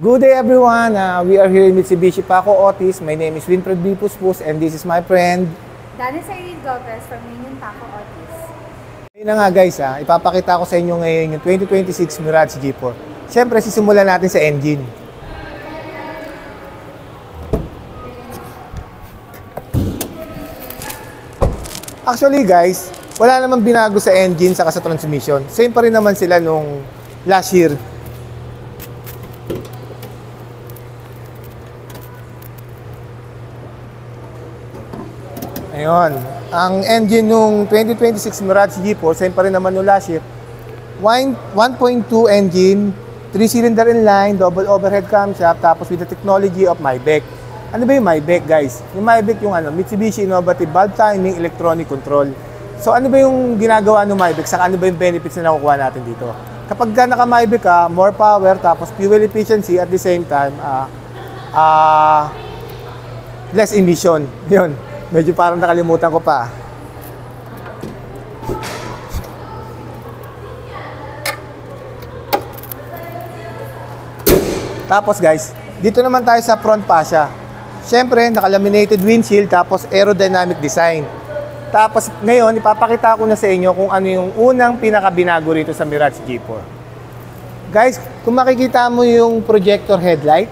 Good day everyone! We are here in Mitsubishi Paco Otis. My name is Winfred B. Puspus and this is my friend Danis Irene Gomez from Union Paco Otis. Ngayon na nga guys, ipapakita ko sa inyo ngayon yung 2026 Mirage G4. Siyempre, sisimulan natin sa engine. Actually guys, wala namang binago sa engine saka sa transmission. Same pa rin naman sila nung last year. Ayun, ang engine nung 2026 Mirage G4, same pa rin naman nung last year. 1.2 engine, 3-cylinder inline, double overhead camshaft, tapos with the technology of Maybach. Ano ba yung Maybach guys? Yung Maybach yung Mitsubishi Innovative Valve Timing Electronic Control. So ano ba yung ginagawa ng Maybach? Saka ano ba yung benefits na nakukuha natin dito? Kapag naka-Maybach ka, more power, tapos fuel efficiency at the same time, less emission. Yun. Medyo parang nakalimutan ko pa. Tapos guys, dito naman tayo sa front fascia. Siyempre, naka-laminated windshield tapos aerodynamic design. Tapos ngayon, ipapakita ko na sa inyo kung ano yung unang pinakabinago rito sa Mirage G4. Guys, kung makikita mo yung projector headlight,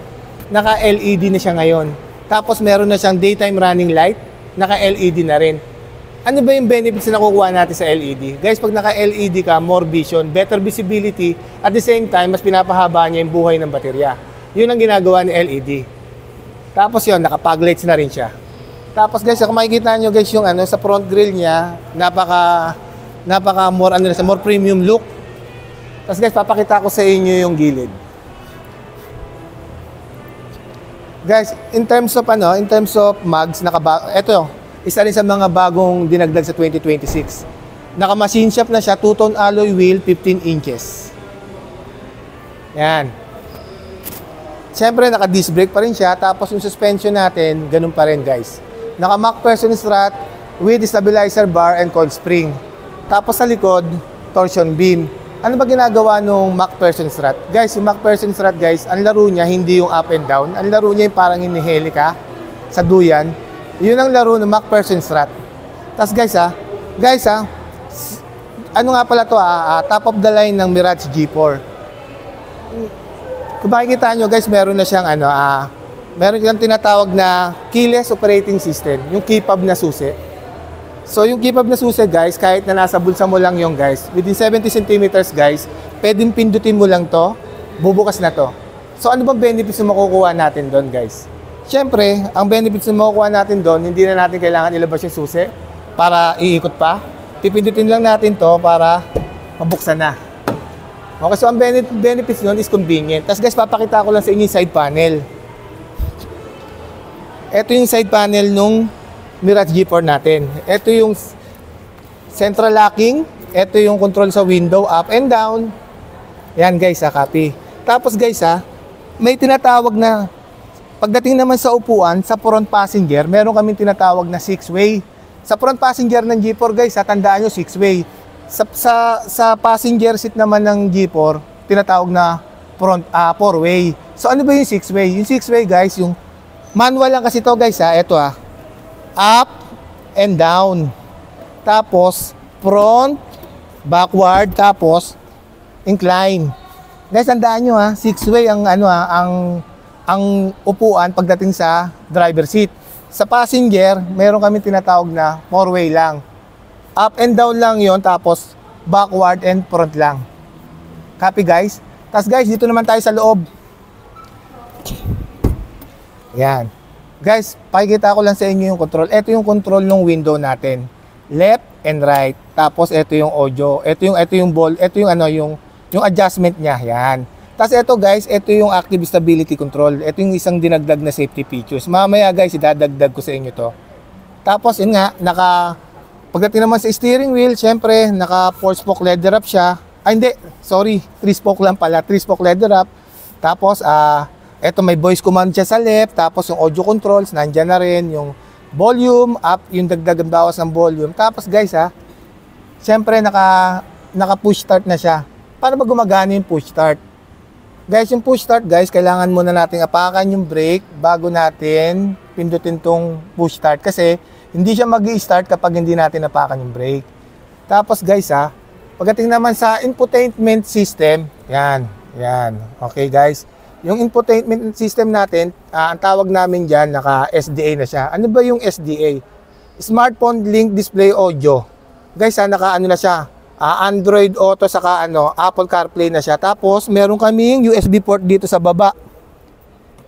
naka-LED na siya ngayon. Tapos meron na siyang daytime running light, naka-LED na rin. Ano ba yung benefits na nakukuha natin sa LED? Guys, pag naka-LED ka, more vision, better visibility, at the same time, mas pinapahaba niya yung buhay ng baterya. Yun ang ginagawa ni LED. Tapos yun, naka-foglights na rin siya. Tapos guys, kung makikita nyo guys yung sa front grille niya, napaka more premium look. Tapos guys, papakita ko sa inyo yung gilid. Guys, in terms of mags, ito, isa rin sa mga bagong dinagdag sa 2026. Naka-machine shop na siya, 2-tone alloy wheel, 15 inches. Yan. Siyempre, naka-disc brake pa rin siya, tapos yung suspension natin, ganun pa rin guys. Naka-MacPherson strut with stabilizer bar and coil spring. Tapos sa likod, torsion beam. Ano ba ginagawa nung MacPherson strut? Guys, yung MacPherson strut guys, ang laro niya hindi yung up and down. Ang laro niya yung parang hiniheli ka sa duyan. Yun ang laro ng MacPherson strut. Tapos guys ano nga pala to top of the line ng Mirage G4. Kung makikita nyo guys, meron na siyang meron siyang tinatawag na keyless operating system, yung keypad na susi. So yung keypad na susi guys, kahit na nasa bulsa mo lang yung guys, within 70 centimeters guys, pwedeng pindutin mo lang to, bubukas na to. So ano bang benefits na makukuha natin doon guys? Siyempre, ang benefits na makukuha natin doon, hindi na natin kailangan ilabas yung susi para iikot pa. Pipindutin lang natin to para mabuksan na. Okay, so ang benefits doon is convenient. Tapos guys, papakita ko lang sa inyo yung side panel. Ito yung side panel nung Mirage G4 natin. Ito yung central locking. Ito yung control sa window, up and down. Yan guys, copy. Tapos guys, may tinatawag na, pagdating naman sa upuan, sa front passenger, meron kaming tinatawag na 6-way. Sa front passenger ng G4 guys, tandaan nyo 6-way. Sa passenger seat naman ng G4, tinatawag na 4-way. So ano ba yung 6-way? Yung 6-way guys, yung manual lang kasi to guys, ito up and down. Tapos front, backward, tapos incline. Guys, tandaan nyo 6-way ang upuan pagdating sa driver seat. Sa passenger, meron kami tinatawag na 4-way lang. Up and down lang yon, tapos backward and front lang. Copy guys? Tapos guys, dito naman tayo sa loob. Yan. Guys, pakikita ko lang sa inyo yung control. Ito yung control ng window natin. Left and right. Tapos ito yung audio. Ito yung ball. Ito yung yung adjustment niya. Yan. Tapos ito guys, ito yung active stability control. Ito yung isang dinagdag na safety features. Mamaya guys, idadagdag ko sa inyo to. Tapos yun nga, pagdating naman sa steering wheel, syempre, naka 4-spoke leather wrap siya. Ay hindi, sorry, 3-spoke lang pala. 3-spoke leather wrap. Tapos, eto may voice command siya sa left, tapos yung audio controls, nandyan na rin, yung volume, up, yung dagdagan bawas ng volume. Tapos guys syempre naka push start na siya. Paano ba gumagana yung push start? Guys, yung push start guys, kailangan muna nating apakan yung brake bago natin pindutin tong push start kasi hindi siya mag-i-start kapag hindi natin apakan yung brake. Tapos guys pagdating naman sa infotainment system, yan. Okay guys, yung infotainment system natin, ang tawag namin dyan, naka SDA na siya. Ano ba yung SDA? Smartphone Link Display Audio. Guys, naka ano na siya, Android Auto saka Apple CarPlay na siya. Tapos meron kaming USB port dito sa baba.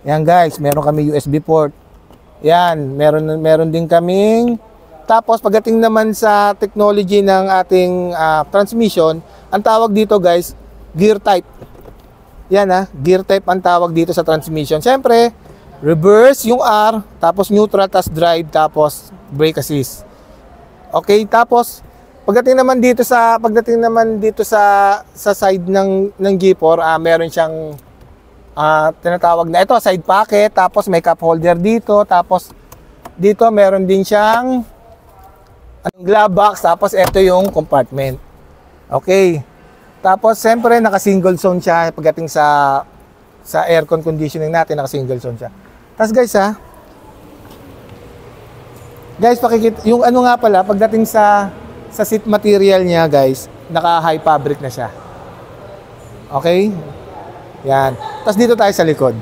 Yan guys, meron kami USB port. Yan, meron din kaming. Tapos pagdating naman sa technology ng ating transmission, ang tawag dito guys, gear type. Yan gear type ang tawag dito sa transmission. Siyempre, reverse yung R, tapos neutral, tapos drive, tapos brake assist. Okay, tapos pagdating naman dito sa side ng G4, meron siyang tinatawag na ito, side pocket, tapos may cup holder dito, tapos dito meron din siyang glove box, tapos ito yung compartment. Okay. Tapos siyempre naka-single zone siya pagdating sa aircon conditioning natin, naka-single zone siya. Tapos guys, pakikita yung nga pala pagdating sa seat material niya guys, naka-high fabric na siya. Okay? Yan. Tapos dito tayo sa likod.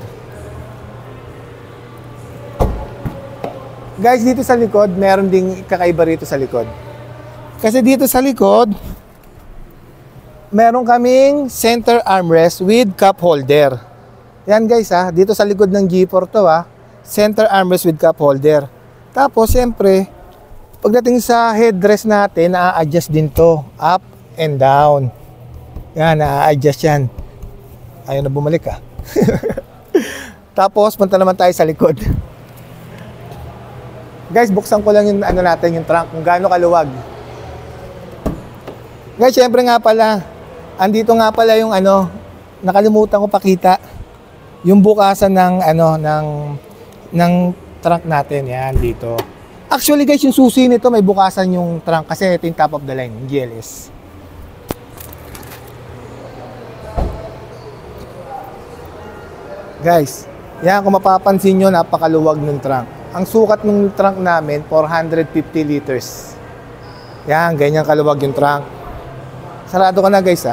Guys, dito sa likod, meron ding kakaiba rito sa likod. Kasi dito sa likod, meron kaming center armrest with cup holder. Yan guys dito sa likod ng G4 to center armrest with cup holder. Tapos siyempre, pagdating sa headrest natin, na-adjust din to, up and down. Yan, na-adjust yan. Ayaw na bumalik Tapos, punta naman tayo sa likod. Guys, buksan ko lang yung natin, yung trunk, kung gaano kaluwag. Guys, syempre nga pala, andito nga pala yung nakalimutan ko pakita. Yung bukasan ng trunk natin, yan, dito. Actually guys, yung susi nito may bukasan yung trunk kasi ito yung top of the line, yung GLS. Guys, yan kung mapapansin nyo, napakaluwag ng trunk. Ang sukat ng trunk namin, 450 liters. Yan, ganyan kaluwag yung trunk. Sarado ka na guys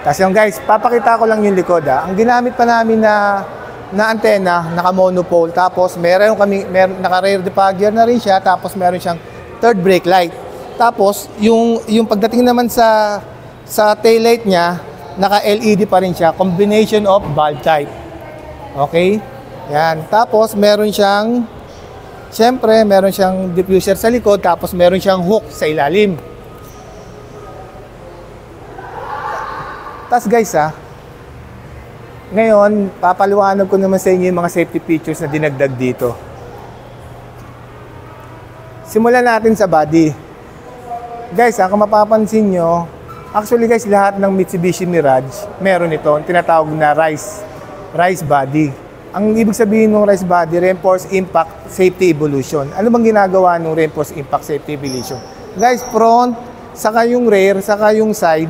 Tapos yung guys, papakita ko lang yung likod Ang ginamit pa namin na antena, naka-monopole. Tapos meron naka-rear defogger na rin siya. Tapos meron siyang third brake light. Tapos yung pagdating naman sa taillight niya, naka-LED pa rin siya. Combination of bulb type. Okay? Yan. Tapos meron siyang diffuser sa likod. Tapos meron siyang hook sa ilalim. Tapos guys ngayon, papaliwanag ko naman sa inyo yung mga safety features na dinagdag dito. Simulan natin sa body. Guys, kung mapapansin nyo, actually guys, lahat ng Mitsubishi Mirage, meron ito, tinatawag na RISE body. Ang ibig sabihin ng RISE body, Reinforced Impact Safety Evolution. Ano bang ginagawa ng Reinforced Impact Safety Evolution? Guys, front, saka yung rear, saka yung side,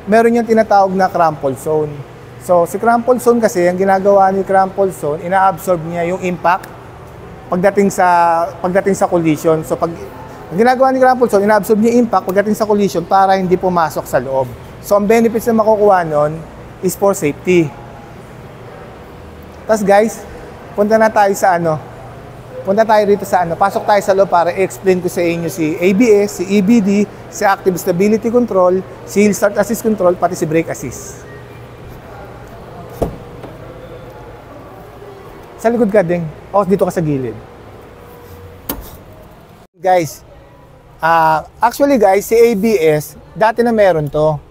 meron yung tinatawag na crumple zone. So, si crumple zone kasi, ang ginagawa ni crumple zone, ina-absorb niya yung impact pagdating sa collision. So, ang ginagawa ni crumple zone, ina-absorb niya yung impact pagdating sa collision para hindi pumasok sa loob. So, ang benefits na makukuha nun is for safety. Tapos guys, punta tayo rito sa pasok tayo sa loob para i-explain ko sa inyo si ABS, si EBD, si Active Stability Control, si Hill Start Assist Control, pati si Brake Assist. Sa likod ka din. O, dito ka sa gilid. Guys, actually guys, si ABS, dati na meron to.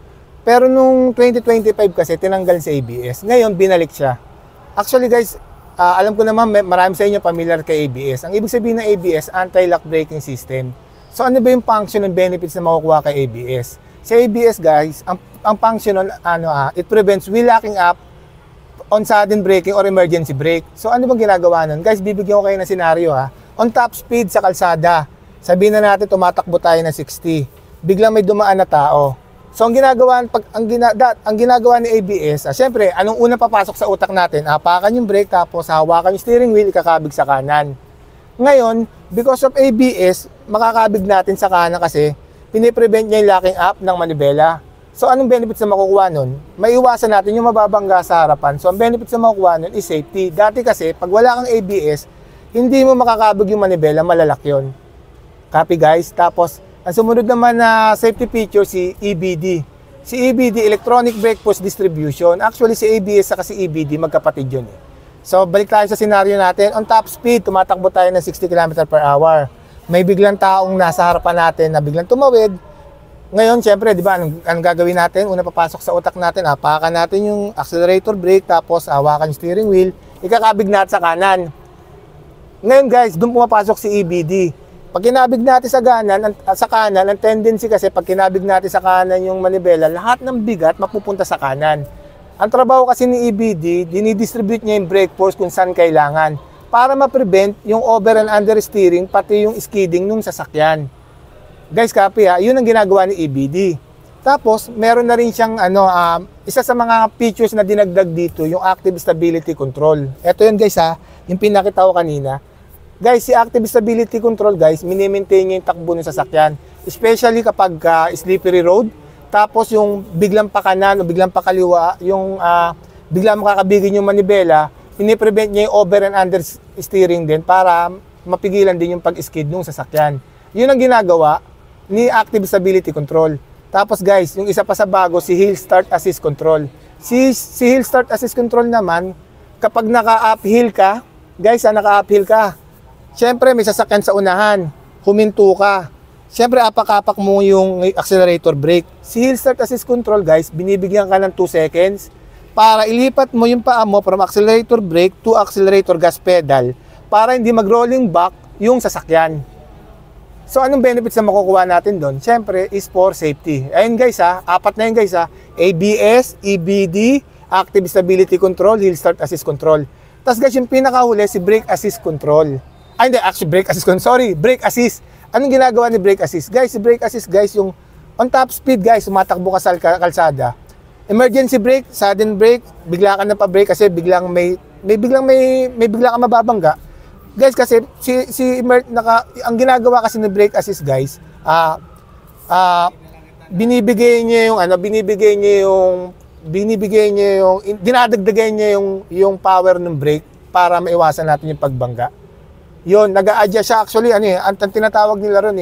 Pero nung 2025 kasi, tinanggal si ABS. Ngayon, binalik siya. Actually guys, alam ko naman, marami sa inyo familiar kay ABS. Ang ibig sabihin ng ABS, anti-lock braking system. So, ano ba yung function and benefits na makukuha kay ABS? Sa ABS guys, ang function, it prevents wheel locking up on sudden braking or emergency brake. So ano bang ginagawa nun? Guys, bibigyan ko kayo ng senaryo On top speed sa kalsada, sabihin na natin tumatakbo tayo ng 60. Biglang may dumaan na tao. So ang ginagawa ang ginagawa ni ABS, syempre, anong unang papasok sa utak natin? Hapakan yung brake tapos hawakan yung steering wheel, ikakabig sa kanan. Ngayon, because of ABS, makakabig natin sa kanan kasi piniprevent niya yung locking up ng manibela. So anong benefits na makukuha nun? Maiwasan natin yung mababangga sa harapan. So ang benefits na makukuha nun is safety. Dati kasi, pag wala kang ABS, hindi mo makakabig yung manibela, malalak yun. Copy guys? Tapos, ang sumunod naman na safety feature si EBD. Si EBD, Electronic Brake Push Distribution. Actually, si ABS at si EBD, magkapatid yun eh. So, balik tayo sa scenario natin. On top speed, tumatakbo tayo ng 60 km/h. May biglang taong nasa harapan natin na biglang tumawid. Ngayon, syempre, di ba, anong gagawin natin? Una papasok sa utak natin, hapakan natin yung accelerator brake, tapos hawakan yung steering wheel, ikakabig natin sa kanan. Ngayon guys, doon pumapasok si EBD. Pag kinabig natin sa kanan, ang tendency kasi pag kinabig natin sa kanan yung manibela, lahat ng bigat mapupunta sa kanan. Ang trabaho kasi ni EBD, dinidistribute niya yung brake force kung saan kailangan para ma-prevent yung over and understeering pati yung skidding nung sasakyan. Guys, copy ha, yun ang ginagawa ni EBD. Tapos, meron na rin siyang isa sa mga features na dinagdag dito, yung Active Stability Control. Ito yun guys ha, yung pinakita ko kanina. Guys, si Active Stability Control, guys, mini-maintain niya yung takbo ng sasakyan. Especially kapag slippery road. Tapos yung biglang pakanan o biglang pakaliwa, yung biglang makakabigin yung manibela, piniprevent niya yung over and under steering din para mapigilan din yung pag-skid ng sasakyan. Yun ang ginagawa ni Active Stability Control. Tapos guys, yung isa pa sa bago, si Hill Start Assist Control. Si Hill Start Assist Control naman, kapag naka-uphill ka, guys, naka-uphill ka, siyempre, may sasakyan sa unahan, huminto ka. Siyempre, apak-apak mo yung accelerator brake. Si Hill Start Assist Control, guys, binibigyan ka ng 2 seconds para ilipat mo yung paa mo from accelerator brake to accelerator gas pedal para hindi mag-rolling back yung sasakyan. So, anong benefits na makukuha natin doon? Siyempre, is for safety. Ayun guys ha, 4 na yun guys ha. ABS, EBD, Active Stability Control, Hill Start Assist Control. Tapos guys, yung pinakahuli, si Brake Assist Control. Ay, hindi, actually, brake assist. Sorry, brake assist. Anong ginagawa ni brake assist? Guys, si brake assist, guys, yung on top speed, guys, sumatakbo ka sa kalsada. Emergency brake, sudden brake, bigla ka na pa-brake kasi biglang may bigla ka mababangga. Guys, kasi ang ginagawa kasi ni brake assist, guys, dinadagdagan niya yung power ng brake para maiwasan natin yung pagbangga. Yun, nag-a-adjust siya. Actually, ang tinatawag nila ron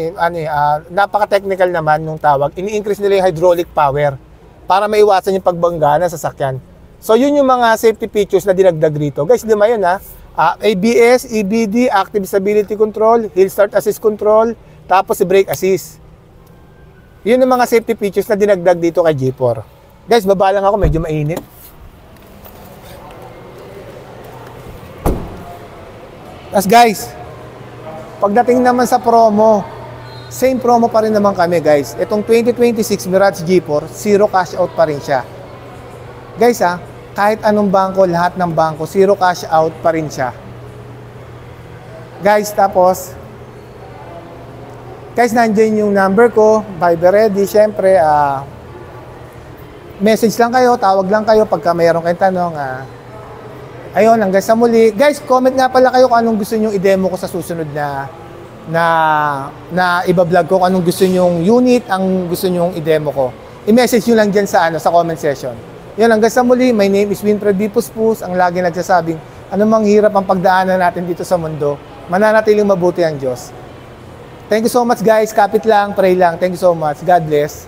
napaka-technical naman nung tawag. Ini-increase nila yung hydraulic power para maiwasan yung pagbangga ng sasakyan. So, yun yung mga safety features na dinagdag rito. Guys, lima yun ha. ABS, EBD, Active Stability Control, Hill Start Assist Control, tapos si Brake Assist. Yun yung mga safety features na dinagdag dito kay G4. Guys, baba lang ako. Medyo mainit. As guys, pagdating naman sa promo, same promo pa rin naman kami guys. Itong 2026 Mirage G4, zero cash out pa rin siya. Guys kahit anong bangko, lahat ng bangko, zero cash out pa rin siya. Guys, tapos, guys, nandiyan yung number ko, Viber ready, syempre, message lang kayo, tawag lang kayo pagka mayroon kayong tanong, ayun, hanggang sa muli. Guys, comment nga pala kayo kung anong gusto nyo i-demo ko sa susunod na iba-vlog ko. Kung anong gusto nyong unit, ang gusto nyong i-demo ko. I-message nyo lang dyan sa comment section. Yun, hanggang sa muli. My name is Winfred B. Puspus, ang lagi nagsasabing, anumang hirap ang pagdaanan natin dito sa mundo, mananatiling mabuti ang Diyos. Thank you so much guys. Kapit lang, pray lang. Thank you so much. God bless.